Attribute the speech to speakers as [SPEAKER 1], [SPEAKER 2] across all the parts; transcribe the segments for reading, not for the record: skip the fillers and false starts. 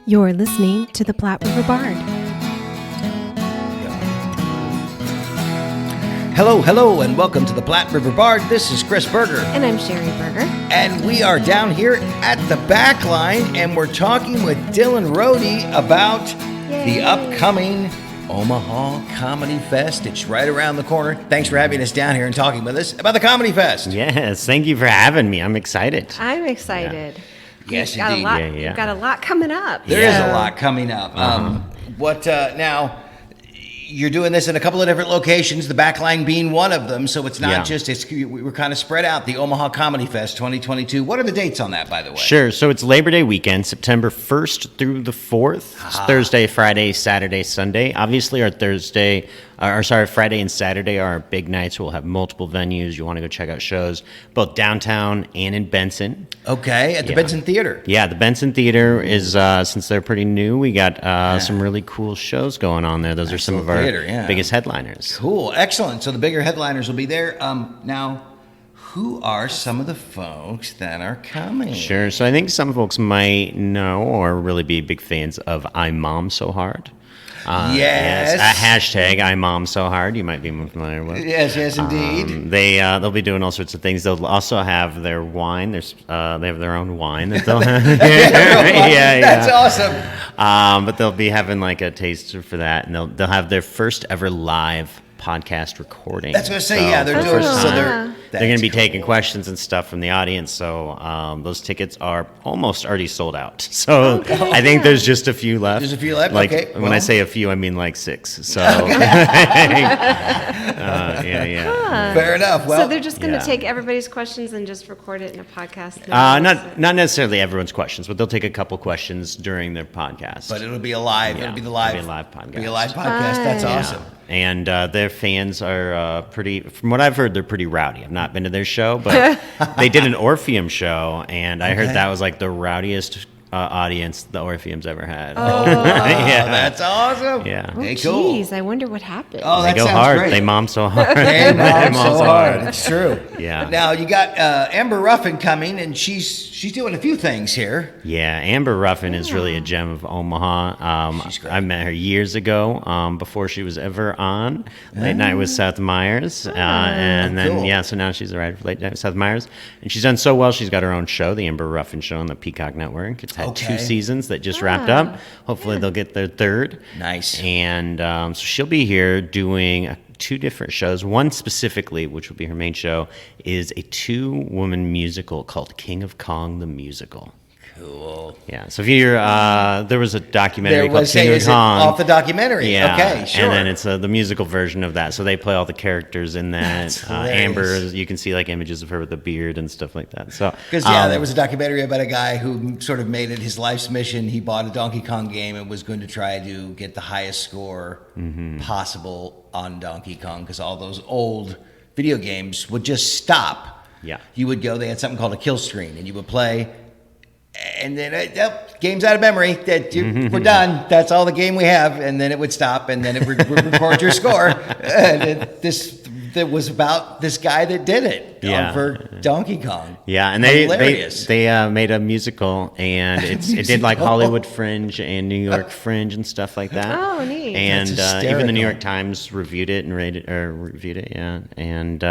[SPEAKER 1] You're listening to the Platte River Bard.
[SPEAKER 2] Hello, and welcome to the Platte River Bard. This is Chris Berger.
[SPEAKER 1] And I'm Sherry Berger.
[SPEAKER 2] And we are down here at the Backline, and we're talking with Dylan Rohde about the upcoming Omaha Comedy Fest. It's right around the corner. Thanks for having us down here and talking with us about the Comedy Fest.
[SPEAKER 3] Yes, thank you for having me. I'm excited.
[SPEAKER 1] I'm excited.
[SPEAKER 2] Yes,
[SPEAKER 1] Got
[SPEAKER 2] indeed.
[SPEAKER 1] We've got a lot coming up.
[SPEAKER 2] There is a lot coming up. Now, you're doing this in a couple of different locations, the Backline being one of them, so it's not we're kind of spread out, the Omaha Comedy Fest 2022. What are the dates on that, by the way?
[SPEAKER 3] Sure. So it's Labor Day weekend, September 1st through the 4th. It's Thursday, Friday, Saturday, Sunday. Obviously, Friday and Saturday are our big nights. We'll have multiple venues. You want to go check out shows, both downtown and in Benson.
[SPEAKER 2] Okay, at the Benson Theater.
[SPEAKER 3] Yeah, the Benson Theater is, since they're pretty new, we got some really cool shows going on there. Those are some of our biggest headliners.
[SPEAKER 2] Cool, excellent. So the bigger headliners will be there. Now, who are some of the folks that are coming?
[SPEAKER 3] Sure. So I think some folks might know or really be big fans of I Mom So Hard.
[SPEAKER 2] Yes.
[SPEAKER 3] Hashtag I Mom So Hard. You might be familiar with.
[SPEAKER 2] Yes, indeed.
[SPEAKER 3] They'll be doing all sorts of things. They'll also have their wine. They have their own wine that they'll have.
[SPEAKER 2] That's awesome.
[SPEAKER 3] But they'll be having like a taster for that, and they'll have their first ever live podcast recording.
[SPEAKER 2] That's what I say. So they're doing. So
[SPEAKER 3] they're going to be taking questions and stuff from the audience. So those tickets are almost already sold out. So I think there's just a few left.
[SPEAKER 2] There's a few left.
[SPEAKER 3] Like,
[SPEAKER 2] okay.
[SPEAKER 3] When I say a few, I mean like 6. So
[SPEAKER 2] Fair enough. Well,
[SPEAKER 1] so they're just going to take everybody's questions and just record it in a podcast.
[SPEAKER 3] Not necessarily everyone's questions, but they'll take a couple questions during their podcast.
[SPEAKER 2] But it'll be a live. It'll be the live.
[SPEAKER 3] It'll be a live podcast.
[SPEAKER 2] It'll be a live podcast. That's awesome.
[SPEAKER 3] And their fans are pretty, from what I've heard, they're pretty rowdy. I've not been to their show, but they did an Orpheum show, and I heard that was like the rowdiest audience the Orpheum's ever had.
[SPEAKER 2] That's awesome.
[SPEAKER 3] Yeah.
[SPEAKER 1] Oh,
[SPEAKER 2] hey, cool.
[SPEAKER 1] Geez, I wonder what happened.
[SPEAKER 2] Oh,
[SPEAKER 3] they
[SPEAKER 2] that
[SPEAKER 3] go
[SPEAKER 2] sounds
[SPEAKER 3] hard.
[SPEAKER 2] great.
[SPEAKER 3] They mom so hard.
[SPEAKER 2] They mom so hard. It's true.
[SPEAKER 3] Yeah.
[SPEAKER 2] Now you got Amber Ruffin coming, and she's doing a few things here.
[SPEAKER 3] Yeah, Amber Ruffin is really a gem of Omaha.
[SPEAKER 2] She's great.
[SPEAKER 3] I met her years ago, before she was ever on Late Night with Seth Meyers, and then
[SPEAKER 2] cool.
[SPEAKER 3] so now she's a writer for Late Night with Seth Meyers, and she's done so well. She's got her own show, the Amber Ruffin Show, on the Peacock Network. It's had 2 seasons that just wrapped up. Hopefully they'll get their 3rd.
[SPEAKER 2] Nice.
[SPEAKER 3] And so she'll be here doing 2 different shows. One specifically, which will be her main show, is a 2-woman musical called King of Kong the Musical.
[SPEAKER 2] Cool.
[SPEAKER 3] Yeah. So if you're, there was a documentary called
[SPEAKER 2] King
[SPEAKER 3] of Kong.
[SPEAKER 2] Off the documentary.
[SPEAKER 3] Yeah.
[SPEAKER 2] Okay, sure.
[SPEAKER 3] And then it's the musical version of that. So they play all the characters in that.
[SPEAKER 2] That's
[SPEAKER 3] Amber, you can see like images of her with a beard and stuff like that. So
[SPEAKER 2] because there was a documentary about a guy who sort of made it his life's mission. He bought a Donkey Kong game and was going to try to get the highest score possible on Donkey Kong, because all those old video games would just stop.
[SPEAKER 3] Yeah.
[SPEAKER 2] You would go. They had something called a kill screen, and you would play. And then, game's out of memory. We're done. That's all the game we have. And then it would stop, and then it would record your score. And that was about this guy that did it for Donkey Kong.
[SPEAKER 3] Yeah, and they made a musical, and it did like Hollywood Fringe and New York Fringe and stuff like that.
[SPEAKER 1] Oh, neat.
[SPEAKER 3] And even the New York Times reviewed it. Yeah. And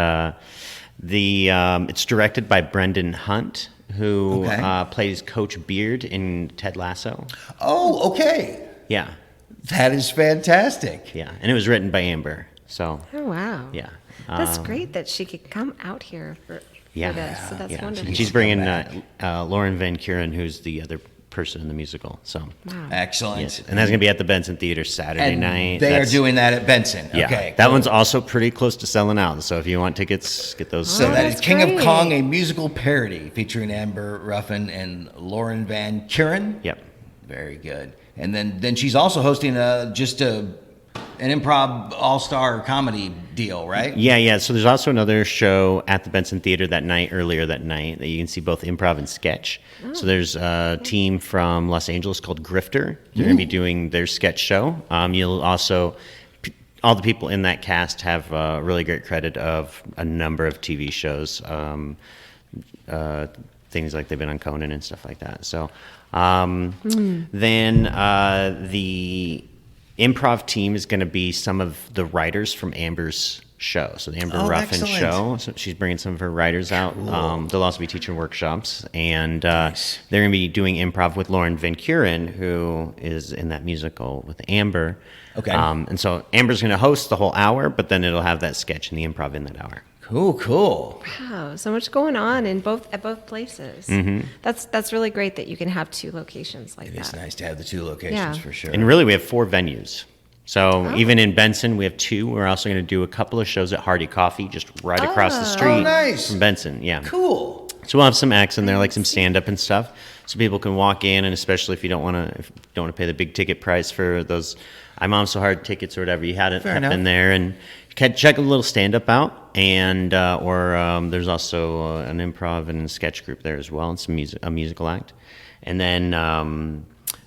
[SPEAKER 3] it's directed by Brendan Hunt, who plays Coach Beard in Ted Lasso.
[SPEAKER 2] Oh, okay.
[SPEAKER 3] Yeah.
[SPEAKER 2] That is fantastic.
[SPEAKER 3] Yeah, and it was written by Amber. So.
[SPEAKER 1] Oh, wow.
[SPEAKER 3] Yeah.
[SPEAKER 1] That's great that she could come out here for this. So that's wonderful.
[SPEAKER 3] She's bringing Lauren Van Kuren, who's the other person in the musical. So.
[SPEAKER 1] Wow.
[SPEAKER 2] Excellent.
[SPEAKER 3] Yes. And that's going to be at the Benson Theater Saturday night.
[SPEAKER 2] They are doing that at Benson.
[SPEAKER 3] Yeah.
[SPEAKER 2] Okay.
[SPEAKER 3] That one's also pretty close to selling out. So if you want tickets, get those.
[SPEAKER 2] So that is King
[SPEAKER 1] great.
[SPEAKER 2] of Kong, a musical parody featuring Amber Ruffin and Lauren Van Kuren.
[SPEAKER 3] Yep.
[SPEAKER 2] Very good. And then she's also hosting an improv all-star comedy deal, right?
[SPEAKER 3] Yeah. So there's also another show at the Benson Theater earlier that night, that you can see both improv and sketch. So there's a team from Los Angeles called Grifter. They're going to be doing their sketch show. You'll also, all the people in that cast have really great credit of a number of TV shows. things like they've been on Conan and stuff like that. So then the improv team is going to be some of the writers from Amber's show. So the Amber Ruffin
[SPEAKER 2] excellent.
[SPEAKER 3] show. So she's bringing some of her writers out. They'll also be teaching workshops, and they're going to be doing improv with Lauren Van Kuren, who is in that musical with Amber.
[SPEAKER 2] Okay.
[SPEAKER 3] And so Amber's going to host the whole hour, but then it'll have that sketch and the improv in that hour.
[SPEAKER 2] Cool.
[SPEAKER 1] Wow, so much going on at both places. That's really great that you can have two locations like that.
[SPEAKER 2] It's nice to have the two locations
[SPEAKER 1] Yeah.
[SPEAKER 2] for sure.
[SPEAKER 3] And really, we have 4 venues. So even in Benson, we have 2. We're also going to do a couple of shows at Hardy Coffee, just right across the street
[SPEAKER 2] nice.
[SPEAKER 3] from Benson. Yeah.
[SPEAKER 2] Cool.
[SPEAKER 3] So we'll have some acts in there, like some stand-up and stuff, so people can walk in, and especially if you don't want to pay the big ticket price for those "I Mom So Hard" tickets or whatever, you had it
[SPEAKER 2] Fair
[SPEAKER 3] up
[SPEAKER 2] enough.
[SPEAKER 3] in there, and you can check a little stand-up out, and there's also an improv and sketch group there as well, and a musical act, and then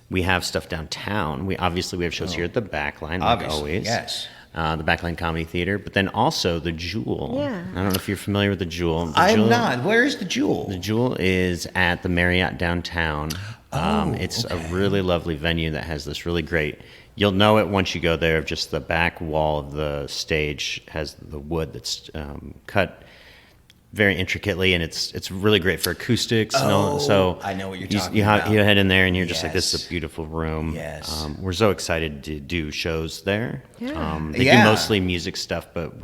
[SPEAKER 3] we have stuff downtown. We have shows here at the Backline, like
[SPEAKER 2] Obviously,
[SPEAKER 3] always.
[SPEAKER 2] yes.
[SPEAKER 3] The Backline Comedy Theater, but then also the Jewel.
[SPEAKER 1] Yeah.
[SPEAKER 3] I don't know if you're familiar with the Jewel. The
[SPEAKER 2] I'm
[SPEAKER 3] Jewel-
[SPEAKER 2] not. Where is the Jewel?
[SPEAKER 3] The Jewel is at the Marriott downtown. It's a really lovely venue that has this really great. You'll know it once you go there. Just the back wall of the stage has the wood that's cut very intricately, and it's really great for acoustics. And all. So
[SPEAKER 2] I know what you're
[SPEAKER 3] you,
[SPEAKER 2] talking
[SPEAKER 3] you
[SPEAKER 2] about.
[SPEAKER 3] You head in there, and you're just like, this is
[SPEAKER 2] Yes.
[SPEAKER 3] a beautiful room.
[SPEAKER 2] Yes.
[SPEAKER 3] We're so excited to do shows there.
[SPEAKER 1] Yeah.
[SPEAKER 3] They
[SPEAKER 2] Yeah.
[SPEAKER 3] do mostly music stuff, but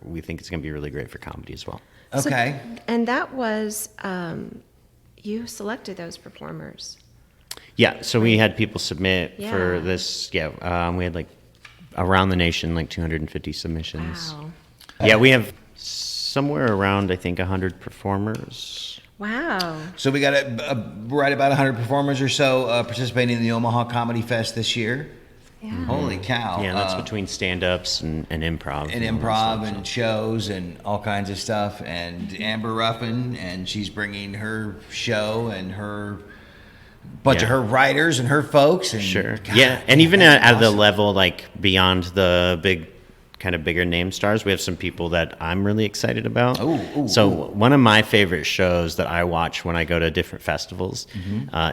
[SPEAKER 3] we think it's going to be really great for comedy as well.
[SPEAKER 2] Okay.
[SPEAKER 1] And that was, you selected those performers.
[SPEAKER 3] Yeah, so we had people submit for
[SPEAKER 1] Yeah.
[SPEAKER 3] this. Yeah, we had like around the nation, like 250 submissions.
[SPEAKER 1] Wow.
[SPEAKER 3] Yeah, we have somewhere around, I think, 100 performers.
[SPEAKER 1] Wow.
[SPEAKER 2] So we got right about 100 performers or so participating in the Omaha Comedy Fest this year.
[SPEAKER 1] Yeah.
[SPEAKER 2] Holy cow.
[SPEAKER 3] Yeah, that's between stand-ups and improv.
[SPEAKER 2] And
[SPEAKER 3] all that
[SPEAKER 2] improv
[SPEAKER 3] stuff,
[SPEAKER 2] and shows and all kinds of stuff. And Amber Ruffin, and she's bringing her show and her bunch of
[SPEAKER 3] Yeah.
[SPEAKER 2] her writers and her folks. And
[SPEAKER 3] Sure.
[SPEAKER 2] God,
[SPEAKER 3] Yeah, and even
[SPEAKER 2] that's
[SPEAKER 3] at the
[SPEAKER 2] awesome.
[SPEAKER 3] level like beyond the bigger name stars, we have some people that I'm really excited about. One of my favorite shows that I watch when I go to different festivals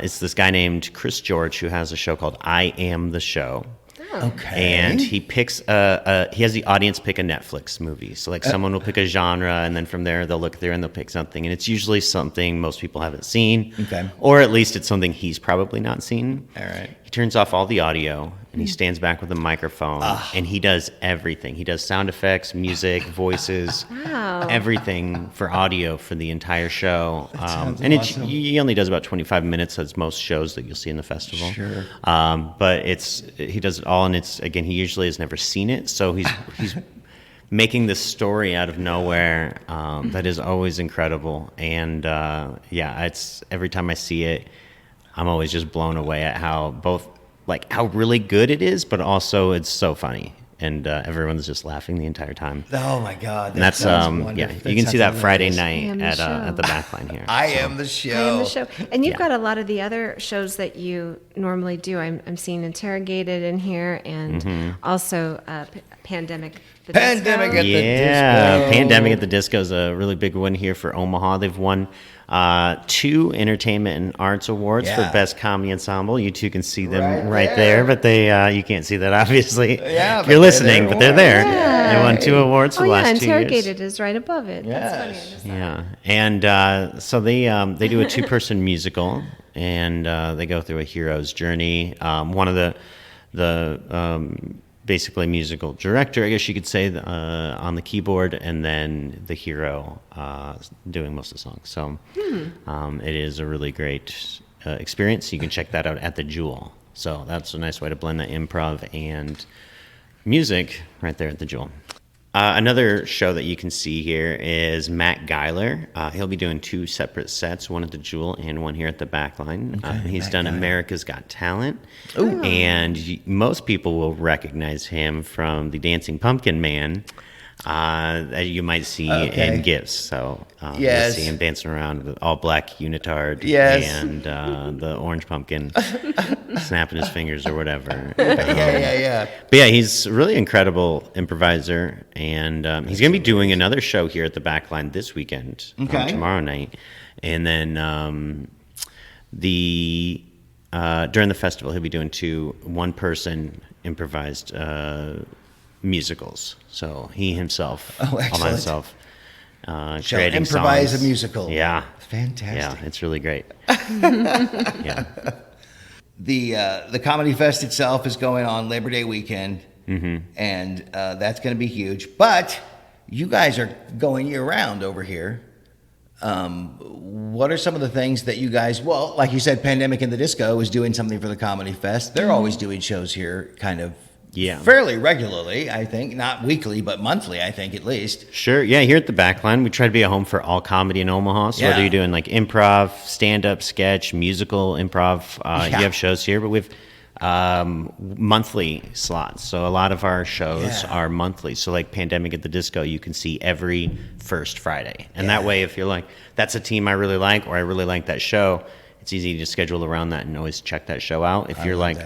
[SPEAKER 3] is this guy named Chris George, who has a show called I Am the Show.
[SPEAKER 2] Okay.
[SPEAKER 3] And he picks he has the audience pick a Netflix movie. So like someone will pick a genre, and then from there they'll look through and they'll pick something, and it's usually something most people haven't seen.
[SPEAKER 2] Okay.
[SPEAKER 3] Or at least it's something he's probably not seen.
[SPEAKER 2] All right.
[SPEAKER 3] He turns off all the audio and he stands back with a microphone and he does everything. He does sound effects, music, voices,
[SPEAKER 1] Wow.
[SPEAKER 3] everything for audio for the entire show.
[SPEAKER 2] sounds
[SPEAKER 3] And
[SPEAKER 2] awesome.
[SPEAKER 3] he only does about 25 minutes, as most shows that you'll see in the festival.
[SPEAKER 2] Sure.
[SPEAKER 3] But he does it all, and he usually has never seen it, so he's making this story out of nowhere that is always incredible. And it's every time I see it, I'm always just blown away at how really good it is, but also it's so funny, and everyone's just laughing the entire time.
[SPEAKER 2] Oh my God.
[SPEAKER 3] And that's
[SPEAKER 2] sounds wonderful.
[SPEAKER 3] you can see that
[SPEAKER 2] sounds
[SPEAKER 3] Friday
[SPEAKER 2] hilarious.
[SPEAKER 3] night
[SPEAKER 1] I Am the
[SPEAKER 3] at the
[SPEAKER 1] Show.
[SPEAKER 3] Backline here.
[SPEAKER 2] I am the show.
[SPEAKER 1] I am the show. And you've
[SPEAKER 3] Yeah.
[SPEAKER 1] got a lot of the other shows that you normally do. I'm seeing Interrogated in here, and also Pandemic. The
[SPEAKER 2] Pandemic
[SPEAKER 1] Disco.
[SPEAKER 2] at the
[SPEAKER 3] Yeah,
[SPEAKER 2] Disco.
[SPEAKER 3] Pandemic at the Disco is a really big one here for Omaha. They've won 2 Entertainment and Arts Awards
[SPEAKER 2] Yeah.
[SPEAKER 3] for Best Comedy Ensemble. You two can see them
[SPEAKER 2] Right
[SPEAKER 3] right
[SPEAKER 2] there.
[SPEAKER 3] there, but they you can't see that obviously.
[SPEAKER 2] Yeah,
[SPEAKER 3] if
[SPEAKER 2] but
[SPEAKER 3] you're
[SPEAKER 2] they're
[SPEAKER 3] listening,
[SPEAKER 2] there.
[SPEAKER 3] but they're there.
[SPEAKER 1] Yeah.
[SPEAKER 3] They won 2 awards for the last 2 years.
[SPEAKER 1] Interrogated is right above it. That's funny. I
[SPEAKER 2] Yes.
[SPEAKER 1] just-
[SPEAKER 3] Yeah, and so they do a 2-person musical, and they go through a hero's journey. One of the basically musical director, I guess you could say, on the keyboard, and then the hero doing most of the songs. So it is a really great experience. You can check that out at the Jewel. So that's a nice way to blend the improv and music right there at the Jewel. Another show that you can see here is Matt Geiler. He'll be doing 2 separate sets, one at the Jewel and one here at the Backline. He's
[SPEAKER 2] Matt
[SPEAKER 3] done
[SPEAKER 2] Geiler.
[SPEAKER 3] America's Got Talent. And most people will recognize him from the Dancing Pumpkin Man that you might see in GIFs. So
[SPEAKER 2] Yes.
[SPEAKER 3] you'll see him dancing around with all black unitard
[SPEAKER 2] Yes.
[SPEAKER 3] and the orange pumpkin snapping his fingers or whatever.
[SPEAKER 2] Yeah.
[SPEAKER 3] But yeah, he's a really incredible improviser, and he's going to be doing another show here at the Backline this weekend,
[SPEAKER 2] Okay.
[SPEAKER 3] tomorrow night. And then during the festival, he'll be doing 2 one-person improvised musicals. So he himself, all by
[SPEAKER 2] excellent.
[SPEAKER 3] himself,
[SPEAKER 2] Shall
[SPEAKER 3] creating
[SPEAKER 2] improvise
[SPEAKER 3] songs.
[SPEAKER 2] a musical.
[SPEAKER 3] Yeah,
[SPEAKER 2] Fantastic.
[SPEAKER 3] yeah, it's really great. Yeah.
[SPEAKER 2] The Comedy Fest itself is going on Labor Day weekend, and that's going to be huge. But you guys are going year-round over here. What are some of the things that you guys, well, like you said, Pandemic in the Disco is doing something for the Comedy Fest. They're always doing shows here kind of fairly regularly, I think. Not weekly, but monthly, I think, at least.
[SPEAKER 3] Sure. Yeah, here at the Backline, we try to be a home for all comedy in Omaha. So whether you're doing like improv, stand-up, sketch, musical, improv, you have shows here. But we have monthly slots. So a lot of our shows are monthly. So like Pandemic at the Disco, you can see every first Friday. And that way, if you're like, that's a team I really like, or I really like that show, it's easy to schedule around that and always check that show out. If you're like,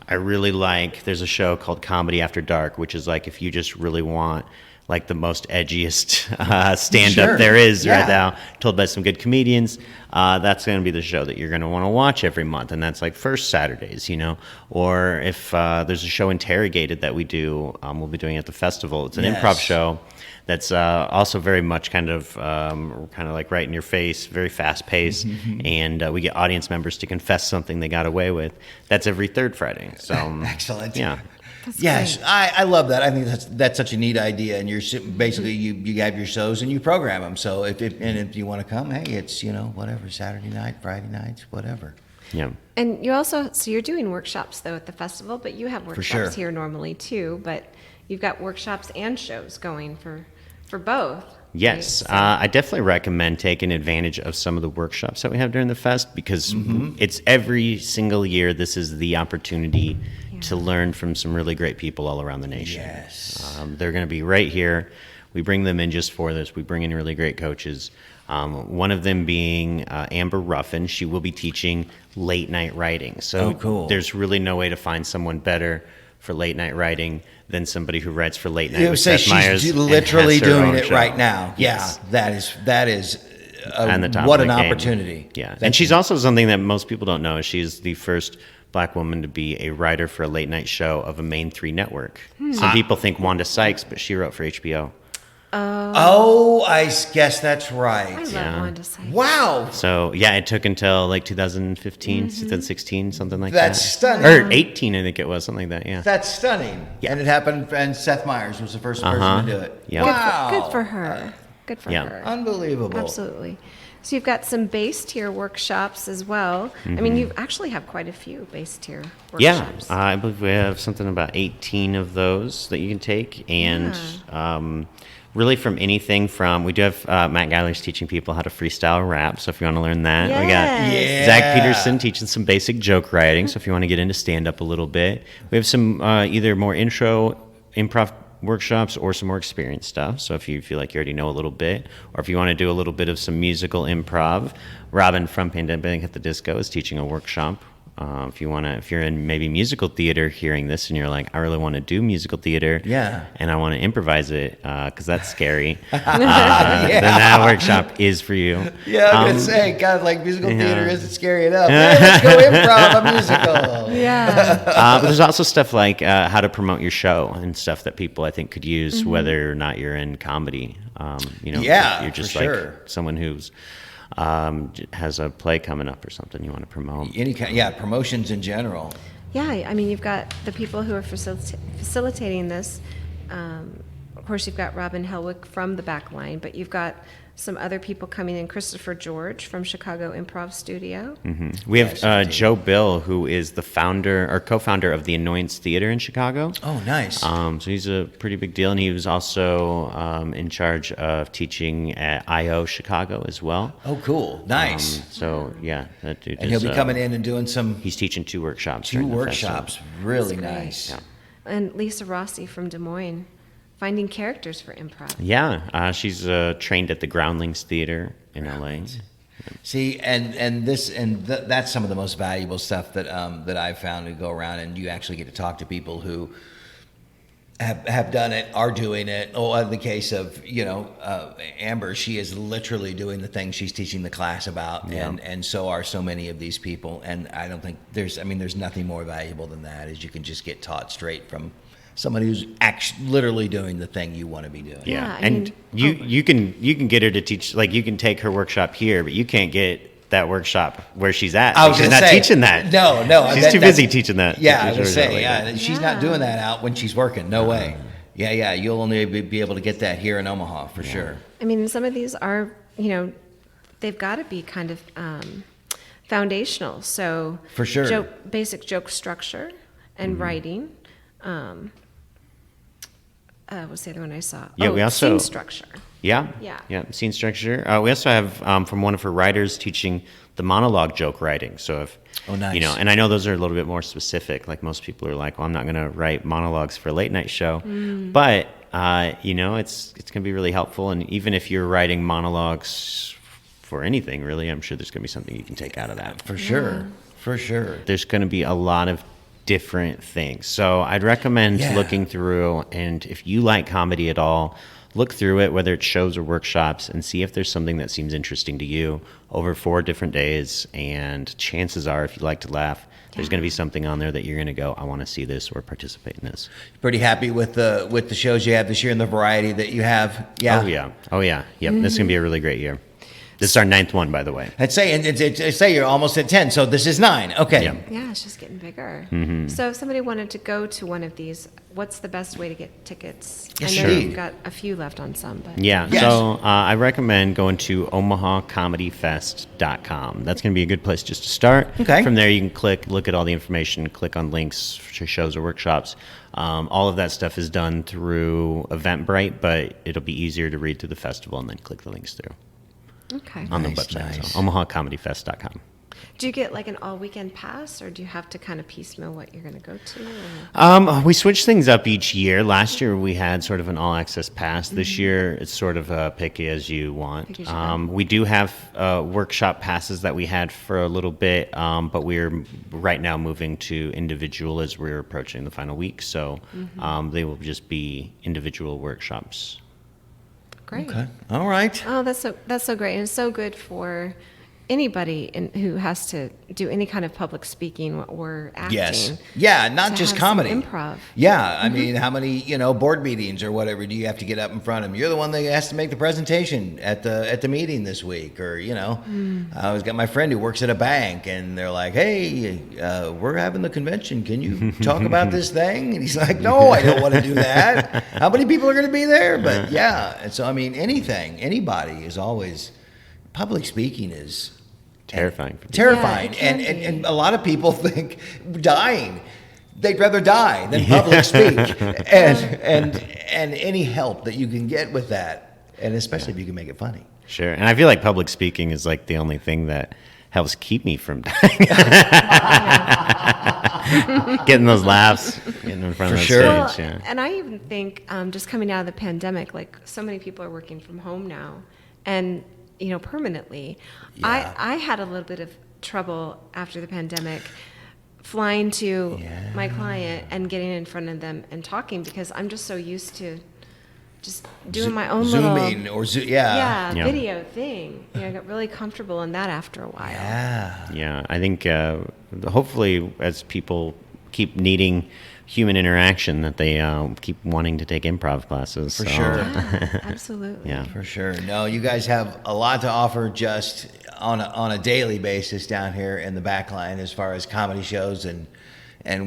[SPEAKER 3] I really like, there's a show called Comedy After Dark, which is like if you just really want like the most edgiest stand-up there is right now, told by some good comedians, that's going to be the show that you're going to want to watch every month. And that's like first Saturdays, you know. Or if there's a show Interrogated that we do, we'll be doing at the festival. It's an improv show that's also very much kind of like right in your face, very fast paced, and we get audience members to confess something they got away with. That's every third Friday. So
[SPEAKER 2] excellent.
[SPEAKER 3] Yeah.
[SPEAKER 2] Yes, I love that. I think that's such a neat idea. And you're basically you have your shows and you program them. So if you want to come, hey, it's whatever, Saturday night, Friday nights, whatever.
[SPEAKER 3] Yeah.
[SPEAKER 1] And you also, so you're doing workshops though at the festival, but you have workshops here normally too. But you've got workshops and shows going for both.
[SPEAKER 3] Yes,
[SPEAKER 1] right? So.
[SPEAKER 3] I definitely recommend taking advantage of some of the workshops that we have during the fest because it's every single year. This is the opportunity to learn from some really great people all around the nation.
[SPEAKER 2] Yes.
[SPEAKER 3] They're going to be right here. We bring them in just for this. We bring in really great coaches. One of them being Amber Ruffin. She will be teaching late night writing. So
[SPEAKER 2] cool.
[SPEAKER 3] There's really no way to find someone better for late night writing than somebody who writes for late night with Seth Meyers.
[SPEAKER 2] She's literally doing it
[SPEAKER 3] show.
[SPEAKER 2] right now.
[SPEAKER 3] Yes.
[SPEAKER 2] Yeah, that is
[SPEAKER 3] On the top
[SPEAKER 2] what
[SPEAKER 3] of
[SPEAKER 2] an
[SPEAKER 3] the game.
[SPEAKER 2] opportunity.
[SPEAKER 3] Yeah, and she's also something that most people don't know. She's the first Black woman to be a writer for a late night show of a main 3 network. Some people think Wanda Sykes, but she wrote for HBO.
[SPEAKER 2] Oh, I guess that's right.
[SPEAKER 1] I love Wanda Sykes.
[SPEAKER 2] Wow.
[SPEAKER 3] So yeah, it took until like 2015, 2016, something like
[SPEAKER 2] That's
[SPEAKER 3] that.
[SPEAKER 2] stunning.
[SPEAKER 3] Or 18, I think it was, something like that. Yeah.
[SPEAKER 2] That's stunning.
[SPEAKER 3] Yeah.
[SPEAKER 2] And it happened, and Seth Meyers was the first person to do it.
[SPEAKER 3] Yeah.
[SPEAKER 2] Wow.
[SPEAKER 1] Good for her. Good for
[SPEAKER 3] Yeah.
[SPEAKER 1] her.
[SPEAKER 2] Unbelievable.
[SPEAKER 1] Absolutely. So you've got some base tier workshops as well. I mean, you actually have quite a few base tier
[SPEAKER 3] Yeah,
[SPEAKER 1] workshops.
[SPEAKER 3] I believe we have something about 18 of those that you can take, and really from anything from, we do have Matt Geiler's teaching people how to freestyle rap, so if you want to learn that. We got
[SPEAKER 1] Yes.
[SPEAKER 3] Zach Peterson teaching some basic joke writing, so if you want to get into stand-up a little bit. We have some either more intro improv workshops or some more experienced stuff, so if you feel like you already know a little bit, or if you want to do a little bit of some musical improv, Robin from Pandemic at the Disco is teaching a workshop. If you're in maybe musical theater hearing this and you're like, I really want to do musical theater, and I want to improvise it because that's scary, then that workshop is for you.
[SPEAKER 2] Yeah, I was going to say, God, like musical theater isn't scary enough. Hey, let's go improv a musical.
[SPEAKER 1] Yeah.
[SPEAKER 3] But there's also stuff like how to promote your show and stuff that people I think could use, whether or not you're in comedy. If you're just like someone who's has a play coming up or something you want to promote.
[SPEAKER 2] Any kind, promotions in general.
[SPEAKER 1] Yeah, I mean, you've got the people who are facilitating this. Of course, you've got Robin Helwick from the Backline, but you've got some other people coming in. Christopher George from Chicago Improv Studio.
[SPEAKER 3] We have Joe Bill, who is the founder or co-founder of the Annoyance Theater in Chicago.
[SPEAKER 2] Oh, nice.
[SPEAKER 3] So he's a pretty big deal, and he was also in charge of teaching at I.O. Chicago as well.
[SPEAKER 2] Oh, cool. Nice.
[SPEAKER 3] That dude
[SPEAKER 2] And he'll be coming in and doing some...
[SPEAKER 3] He's teaching 2 workshops.
[SPEAKER 2] 2
[SPEAKER 3] during the
[SPEAKER 2] workshops.
[SPEAKER 3] festival.
[SPEAKER 2] Really
[SPEAKER 1] That's great.
[SPEAKER 2] nice.
[SPEAKER 3] Yeah.
[SPEAKER 1] And Lisa Rossi from Des Moines, finding characters for improv.
[SPEAKER 3] Yeah, she's trained at the Groundlings Theater in LA.
[SPEAKER 2] See, that's some of the most valuable stuff that I've found to go around, and you actually get to talk to people who have done it, are doing it. Oh, in the case of, Amber, she is literally doing the thing she's teaching the class about, and so are so many of these people. And I don't think there's nothing more valuable than that, is you can just get taught straight from somebody who's actually literally doing the thing you want to be doing.
[SPEAKER 3] Yeah,
[SPEAKER 1] I
[SPEAKER 3] and
[SPEAKER 1] mean,
[SPEAKER 3] you can get her to teach, like you can take her workshop here, but you can't get that workshop where she's at.
[SPEAKER 2] I was
[SPEAKER 3] she's
[SPEAKER 2] gonna
[SPEAKER 3] not
[SPEAKER 2] say,
[SPEAKER 3] teaching that.
[SPEAKER 2] No,
[SPEAKER 3] she's too busy teaching that.
[SPEAKER 2] Yeah, I was
[SPEAKER 3] Teach
[SPEAKER 2] gonna
[SPEAKER 3] her
[SPEAKER 2] say,
[SPEAKER 3] that later.
[SPEAKER 2] she's not doing that out when she's working. No way. Yeah, you'll only be able to get that here in Omaha for sure.
[SPEAKER 1] I mean, some of these are, they've got to be kind of foundational. So
[SPEAKER 2] For sure.
[SPEAKER 1] Basic joke structure and writing. What's the other one I saw?
[SPEAKER 3] Yeah, we also
[SPEAKER 1] scene structure.
[SPEAKER 3] Yeah. Scene structure. We also have from one of her writers teaching the monologue joke writing. So if
[SPEAKER 2] nice.
[SPEAKER 3] And I know those are a little bit more specific. Like most people are like, well, I'm not going to write monologues for a late night show, but it's going to be really helpful. And even if you're writing monologues for anything, really, I'm sure there's going to be something you can take out of that.
[SPEAKER 2] For sure.
[SPEAKER 3] There's going to be a lot of different things. So I'd recommend looking through, and if you like comedy at all, look through it, whether it's shows or workshops, and see if there's something that seems interesting to you over 4 different days. And chances are, if you like to laugh, there's going to be something on there that you're going to go, I want to see this or participate in this.
[SPEAKER 2] Pretty happy with the shows you have this year and the variety that you have. Yeah.
[SPEAKER 3] Oh yeah. Yep. This is going to be a really great year. This is our 9th one, by the way.
[SPEAKER 2] I'd say you're almost at 10, so this is 9. Okay.
[SPEAKER 1] Yeah, it's just getting bigger. So if somebody wanted to go to one of these, what's the best way to get tickets?
[SPEAKER 2] Yes,
[SPEAKER 1] I know
[SPEAKER 2] indeed.
[SPEAKER 1] you've got a few left on some, but
[SPEAKER 3] Yeah,
[SPEAKER 2] Yes.
[SPEAKER 3] so I recommend going to omahacomedyfest.com. That's going to be a good place just to start.
[SPEAKER 2] Okay.
[SPEAKER 3] From there, you can look at all the information, click on links to shows or workshops. All of that stuff is done through Eventbrite, but it'll be easier to read through the festival and then click the links through
[SPEAKER 1] okay.
[SPEAKER 3] on the
[SPEAKER 2] Nice,
[SPEAKER 3] website.
[SPEAKER 2] nice.
[SPEAKER 3] So omahacomedyfest.com.
[SPEAKER 1] Do you get like an all-weekend pass, or do you have to kind of piecemeal what you're going to go to?
[SPEAKER 3] We switch things up each year. Last year we had sort of an all-access pass. This year it's sort of pick as you want.
[SPEAKER 1] Pick as you go.
[SPEAKER 3] We do have workshop passes that we had for a little bit, but we're right now moving to individual as we're approaching the final week. So they will just be individual workshops.
[SPEAKER 1] Great.
[SPEAKER 2] Okay. All right.
[SPEAKER 1] Oh, that's so great, and it's so good for anybody who has to do any kind of public speaking or acting.
[SPEAKER 2] Yes. Yeah, not
[SPEAKER 1] to
[SPEAKER 2] just
[SPEAKER 1] have some
[SPEAKER 2] comedy.
[SPEAKER 1] improv.
[SPEAKER 2] Yeah, I mean, how many, board meetings or whatever do you have to get up in front of them? You're the one that has to make the presentation at the meeting this week, or I always got my friend who works at a bank, and they're like, "Hey, we're having the convention. Can you talk about this thing?" And he's like, "No, I don't want to do that. How many people are going to be there?" But yeah, and so I mean, anybody is always public speaking is
[SPEAKER 3] Terrifying. For people.
[SPEAKER 2] terrifying,
[SPEAKER 1] Yeah, it can
[SPEAKER 2] and
[SPEAKER 1] be.
[SPEAKER 2] a lot of people think dying. They'd rather die than public speak, and any help that you can get with that, and especially if you can make it funny.
[SPEAKER 3] Sure. And I feel like public speaking is like the only thing that helps keep me from dying. Getting those laughs, getting in front
[SPEAKER 2] For
[SPEAKER 3] of the
[SPEAKER 2] sure.
[SPEAKER 3] stage. Yeah.
[SPEAKER 1] And I even think just coming out of the pandemic, like so many people are working from home now, and permanently.
[SPEAKER 2] Yeah.
[SPEAKER 1] I had a little bit of trouble after the pandemic flying to my client and getting in front of them and talking, because I'm just so used to just doing my own
[SPEAKER 2] Zooming
[SPEAKER 1] little
[SPEAKER 2] or yeah.
[SPEAKER 3] Yeah.
[SPEAKER 1] video thing. I got really comfortable in that after a while.
[SPEAKER 3] Yeah, I think hopefully as people keep needing human interaction, that they keep wanting to take improv classes.
[SPEAKER 2] For
[SPEAKER 3] So,
[SPEAKER 2] sure.
[SPEAKER 1] Yeah, absolutely.
[SPEAKER 3] Yeah.
[SPEAKER 2] For sure. No, you guys have a lot to offer just on a daily basis down here in the Backline, as far as comedy shows and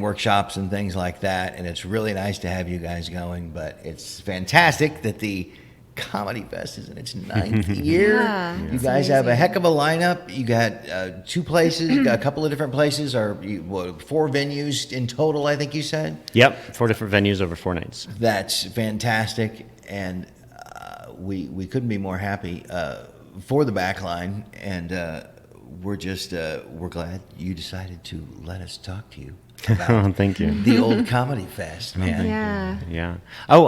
[SPEAKER 2] workshops and things like that. And it's really nice to have you guys going. But it's fantastic that the Comedy Fest is in its 9th year.
[SPEAKER 1] Yeah,
[SPEAKER 2] You
[SPEAKER 1] it's
[SPEAKER 2] guys have a
[SPEAKER 1] amazing.
[SPEAKER 2] heck of a lineup. You got 2 places, you got a couple of different places, or 4 venues in total, I think you said.
[SPEAKER 3] Yep, 4 different venues over 4 nights.
[SPEAKER 2] That's fantastic, and we couldn't be more happy for the Backline, and we're glad you decided to let us talk to you
[SPEAKER 3] Oh,
[SPEAKER 2] about
[SPEAKER 3] thank you.
[SPEAKER 2] the old Comedy Fest, man.
[SPEAKER 1] Yeah.
[SPEAKER 3] Yeah. Oh,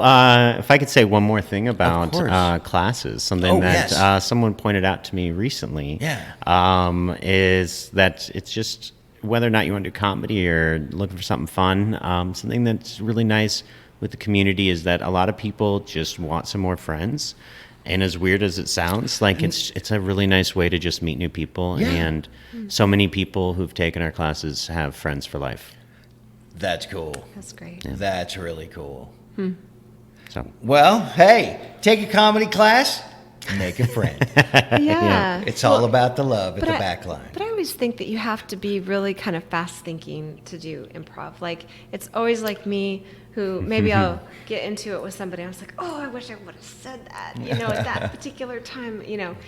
[SPEAKER 3] if I could say one more thing about
[SPEAKER 2] course.
[SPEAKER 3] classes, something
[SPEAKER 2] Oh,
[SPEAKER 3] that
[SPEAKER 2] yes.
[SPEAKER 3] someone pointed out to me recently.
[SPEAKER 2] Yeah.
[SPEAKER 3] Is that it's just whether or not you want to do comedy or looking for something fun, something that's really nice with the community is that a lot of people just want some more friends. And as weird as it sounds, like it's a really nice way to just meet new people.
[SPEAKER 2] Yeah.
[SPEAKER 3] And so many people who've taken our classes have friends for life.
[SPEAKER 2] That's cool.
[SPEAKER 1] That's great.
[SPEAKER 2] That's really cool.
[SPEAKER 3] So
[SPEAKER 2] Well, hey, take a comedy class, make a friend.
[SPEAKER 1] Yeah.
[SPEAKER 2] It's all about the love at
[SPEAKER 1] But
[SPEAKER 2] the
[SPEAKER 1] I-
[SPEAKER 2] backline.
[SPEAKER 1] But I always think that you have to be really kind of fast thinking to do improv. Like, it's always like me who maybe I'll get into it with somebody. I was like, oh, I wish I would have said that, at that particular time,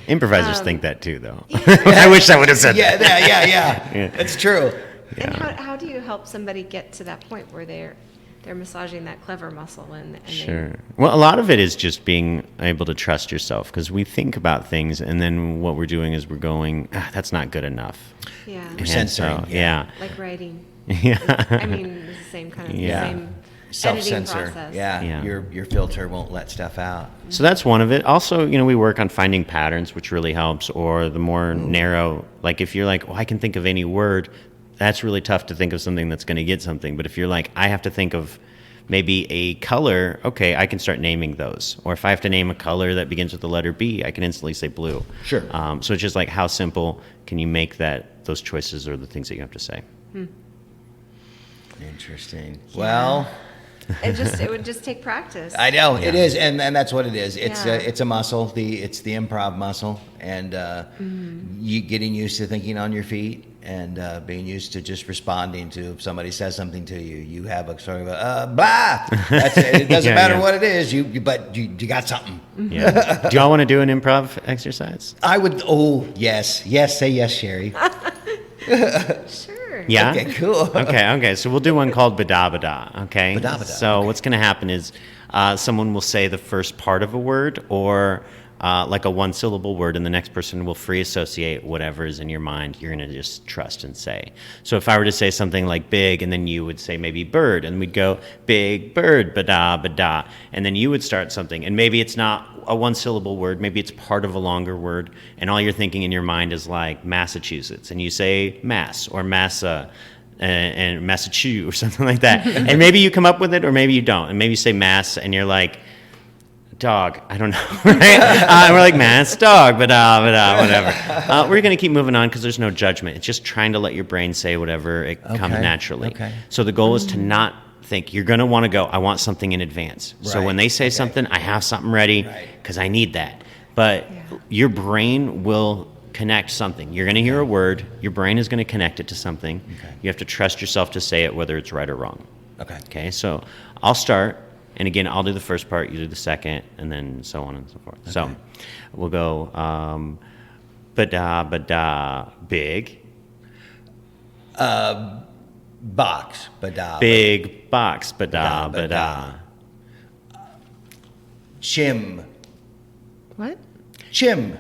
[SPEAKER 3] improvisers think that too, though. I wish I would have said
[SPEAKER 2] Yeah,
[SPEAKER 3] that.
[SPEAKER 2] yeah. It's true.
[SPEAKER 1] And how do you help somebody get to that point where they're massaging that clever muscle and
[SPEAKER 3] Sure. Well, a lot of it is just being able to trust yourself, because we think about things and then what we're doing is we're going, that's not good enough.
[SPEAKER 1] Yeah,
[SPEAKER 3] And
[SPEAKER 2] Censoring,
[SPEAKER 3] yeah.
[SPEAKER 1] like writing.
[SPEAKER 3] Yeah.
[SPEAKER 1] I mean, it's the same kind of
[SPEAKER 3] Yeah.
[SPEAKER 1] same editing
[SPEAKER 2] Self-censor.
[SPEAKER 1] process.
[SPEAKER 2] Yeah. Your filter won't let stuff out.
[SPEAKER 3] So that's one of it. Also, we work on finding patterns, which really helps, or the more narrow, like if you're like, I can think of any word, that's really tough to think of something that's going to get something. But if you're like, I have to think of maybe a color, okay, I can start naming those. Or if I have to name a color that begins with the letter B, I can instantly say blue.
[SPEAKER 2] Sure.
[SPEAKER 3] So it's just like, how simple can you make those choices or the things that you have to say?
[SPEAKER 2] Interesting. Well,
[SPEAKER 1] It would just take practice.
[SPEAKER 2] I know it is, and that's what it is. It's
[SPEAKER 1] Yeah.
[SPEAKER 2] it's a muscle. It's the improv muscle, and you getting used to thinking on your feet and being used to just responding to if somebody says something to you. You have a sort of a blah. That's it. It doesn't
[SPEAKER 3] Yeah,
[SPEAKER 2] matter
[SPEAKER 3] yeah.
[SPEAKER 2] what it is. But you got something.
[SPEAKER 3] Yeah. Do y'all want to do an improv exercise?
[SPEAKER 2] I would. Oh yes, say yes, Sherry.
[SPEAKER 1] Sure.
[SPEAKER 3] Yeah.
[SPEAKER 2] Okay, cool.
[SPEAKER 3] Okay. So we'll do one called Bada Bada. Okay.
[SPEAKER 2] Bada Bada,
[SPEAKER 3] So
[SPEAKER 2] okay.
[SPEAKER 3] what's going to happen is someone will say the first part of a word or like a one-syllable word, and the next person will free associate whatever is in your mind. You're going to just trust and say. So if I were to say something like big, and then you would say maybe bird, and we'd go big bird, bada bada, and then you would start something, and maybe it's not a one-syllable word, maybe it's part of a longer word, and all you're thinking in your mind is like Massachusetts, and you say Mass or Massa and Massachusetts or something like that, and maybe you come up with it or maybe you don't, and maybe you say Mass and you're like dog, I don't know, right? We're like Mass dog, whatever. We're gonna keep moving on because there's no judgment. It's just trying to let your brain say whatever it comes naturally.
[SPEAKER 2] Okay.
[SPEAKER 3] So the goal is to not think. You're gonna want to go, I want something in advance. So
[SPEAKER 2] Right.
[SPEAKER 3] when they say something, I have something ready
[SPEAKER 2] Right.
[SPEAKER 3] because I need that. But your brain will connect something. You're gonna hear a word. Your brain is gonna connect it to something.
[SPEAKER 2] Okay.
[SPEAKER 3] You have to trust yourself to say it, whether it's right or wrong.
[SPEAKER 2] Okay.
[SPEAKER 3] Okay. So I'll start. And again, I'll do the first part, you do the second, and then so on and so forth. Okay. So we'll go bada bada big.
[SPEAKER 2] Box. Bada.
[SPEAKER 3] Big box bada
[SPEAKER 2] Bada,
[SPEAKER 3] bada.
[SPEAKER 2] Chim.
[SPEAKER 1] What?
[SPEAKER 2] Chim.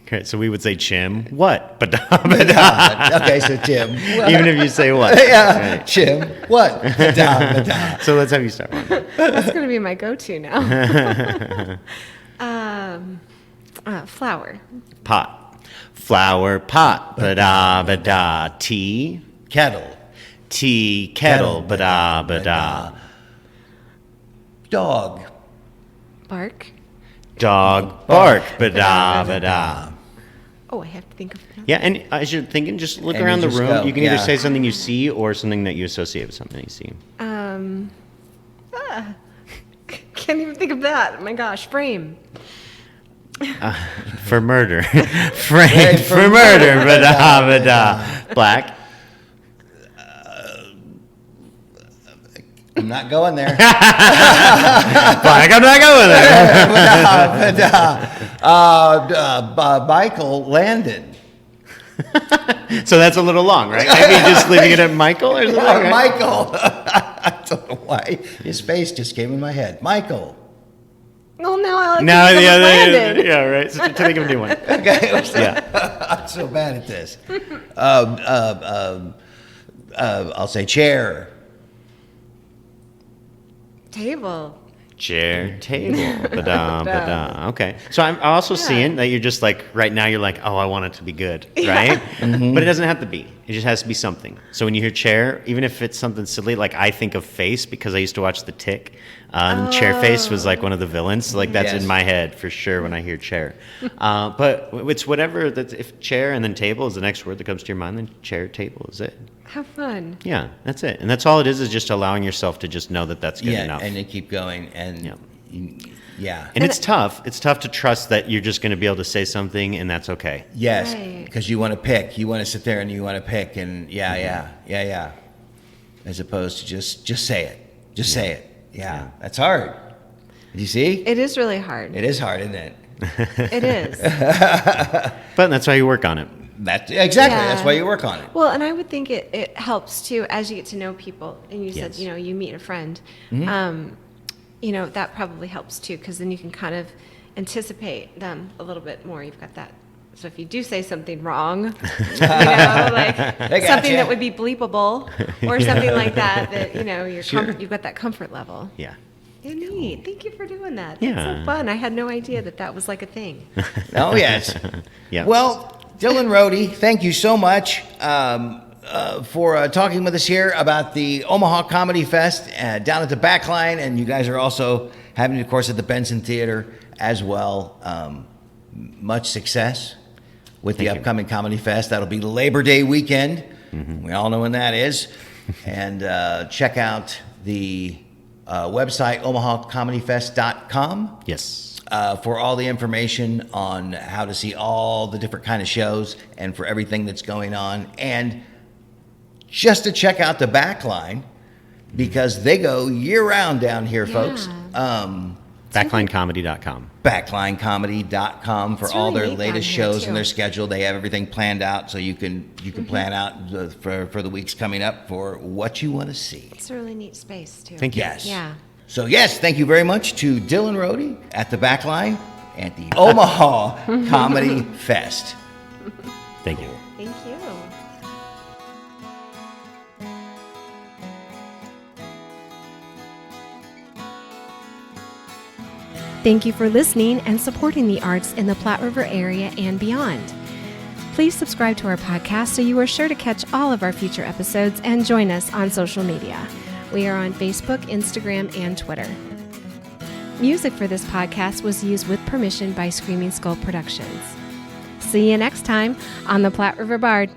[SPEAKER 3] Okay, so we would say chim. What? Bada bada.
[SPEAKER 2] Okay, so Chim.
[SPEAKER 3] Even if you say what.
[SPEAKER 2] Yeah.
[SPEAKER 3] Right.
[SPEAKER 2] Chim. What? Bada, bada.
[SPEAKER 3] So let's have you start one.
[SPEAKER 1] That's going to be my go-to now. Flower.
[SPEAKER 3] Pot. Flower pot. Bada bada. Tea.
[SPEAKER 2] Kettle.
[SPEAKER 3] Tea kettle. Bada bada.
[SPEAKER 2] Dog.
[SPEAKER 1] Bark.
[SPEAKER 3] Dog bark. Bada bada.
[SPEAKER 1] Oh, I have to think of that.
[SPEAKER 3] Yeah, and as you're thinking, just look
[SPEAKER 2] And
[SPEAKER 3] around
[SPEAKER 2] you
[SPEAKER 3] the
[SPEAKER 2] just
[SPEAKER 3] room.
[SPEAKER 2] go,
[SPEAKER 3] You can either
[SPEAKER 2] yeah.
[SPEAKER 3] say something you see or something that you associate with something you see.
[SPEAKER 1] Can't even think of that. Oh my gosh, frame.
[SPEAKER 3] For murder. Framed for murder. Bada bada. Black.
[SPEAKER 2] I'm not going there.
[SPEAKER 3] Black, I'm not going there.
[SPEAKER 2] Michael Landon.
[SPEAKER 3] So that's a little long, right? Maybe just leaving it at Michael or something, right?
[SPEAKER 2] Michael. I don't know why. His face just came in my head. Michael.
[SPEAKER 1] Well, now I like
[SPEAKER 3] No,
[SPEAKER 1] to think of
[SPEAKER 3] yeah,
[SPEAKER 1] Landon.
[SPEAKER 3] yeah, right. So to think of a new one.
[SPEAKER 2] Okay.
[SPEAKER 3] Yeah.
[SPEAKER 2] I'm so bad at this. I'll say chair.
[SPEAKER 1] Table.
[SPEAKER 3] chair, table. Okay. So I'm also seeing that you're just like, right now you're like, oh, I want it to be good, right? But it doesn't have to be. It just has to be something. So when you hear chair, even if it's something silly, like I think of face because I used to watch The Tick. And chair face was like one of the villains. So like that's
[SPEAKER 2] Yes.
[SPEAKER 3] in my head for sure when I hear chair. But it's whatever, that if chair and then table is the next word that comes to your mind, then chair, table is it.
[SPEAKER 1] How fun.
[SPEAKER 3] Yeah, that's it. And that's all it is just allowing yourself to just know that that's good enough.
[SPEAKER 2] And then keep going. And
[SPEAKER 3] And it's tough. It's tough to trust that you're just going to be able to say something and that's okay.
[SPEAKER 2] Yes,
[SPEAKER 1] Right.
[SPEAKER 2] because you want to pick. You want to sit there and you want to pick. And yeah. As opposed to just say it. Just say it. Yeah, that's hard. You see?
[SPEAKER 1] It is really hard.
[SPEAKER 2] It is hard, isn't it?
[SPEAKER 1] It is.
[SPEAKER 3] But that's why you work on it.
[SPEAKER 2] Exactly. That's
[SPEAKER 1] Yeah.
[SPEAKER 2] why you work on it.
[SPEAKER 1] Well, and I would think it helps too as you get to know people. And you
[SPEAKER 3] Yes.
[SPEAKER 1] said, you meet a friend. That probably helps too, because then you can kind of anticipate them a little bit more. You've got that. So if you do say something wrong, like something that would be bleepable or something like that, you've got that comfort level.
[SPEAKER 3] Yeah.
[SPEAKER 1] Yeah, neat. Thank you for doing that.
[SPEAKER 3] Yeah.
[SPEAKER 1] That's so fun. I had no idea that was like a thing.
[SPEAKER 2] Oh, yes.
[SPEAKER 3] Yeah.
[SPEAKER 2] Well, Dylan Rohde, thank you so much for talking with us here about the Omaha Comedy Fest down at the Backline. And you guys are also having, of course, at the Benson Theater as well. Much success with the upcoming Comedy Fest. That'll be Labor Day weekend. We all know when that is. And check out the website, omahacomedyfest.com.
[SPEAKER 3] Yes.
[SPEAKER 2] For all the information on how to see all the different kind of shows and for everything that's going on. And just to check out the Backline, because they go year-round down here, folks.
[SPEAKER 3] Backlinecomedy.com.
[SPEAKER 2] Backlinecomedy.com for
[SPEAKER 1] It's
[SPEAKER 2] all
[SPEAKER 1] really
[SPEAKER 2] their
[SPEAKER 1] neat
[SPEAKER 2] latest
[SPEAKER 1] down here,
[SPEAKER 2] shows
[SPEAKER 1] too.
[SPEAKER 2] and their schedule. They have everything planned out, so you can plan out for the weeks coming up for what you want to see.
[SPEAKER 1] It's a really neat space too.
[SPEAKER 3] Thank you.
[SPEAKER 2] Yes.
[SPEAKER 1] Yeah.
[SPEAKER 2] So yes, thank you very much to Dylan Rohde at the Backline at the Omaha Comedy Fest.
[SPEAKER 3] Thank you.
[SPEAKER 1] Thank you. Thank you for listening and supporting the arts in the Platte River area and beyond. Please subscribe to our podcast so you are sure to catch all of our future episodes and join us on social media. We are on Facebook, Instagram, and Twitter. Music for this podcast was used with permission by Screaming Skull Productions. See you next time on the Platte River Bard.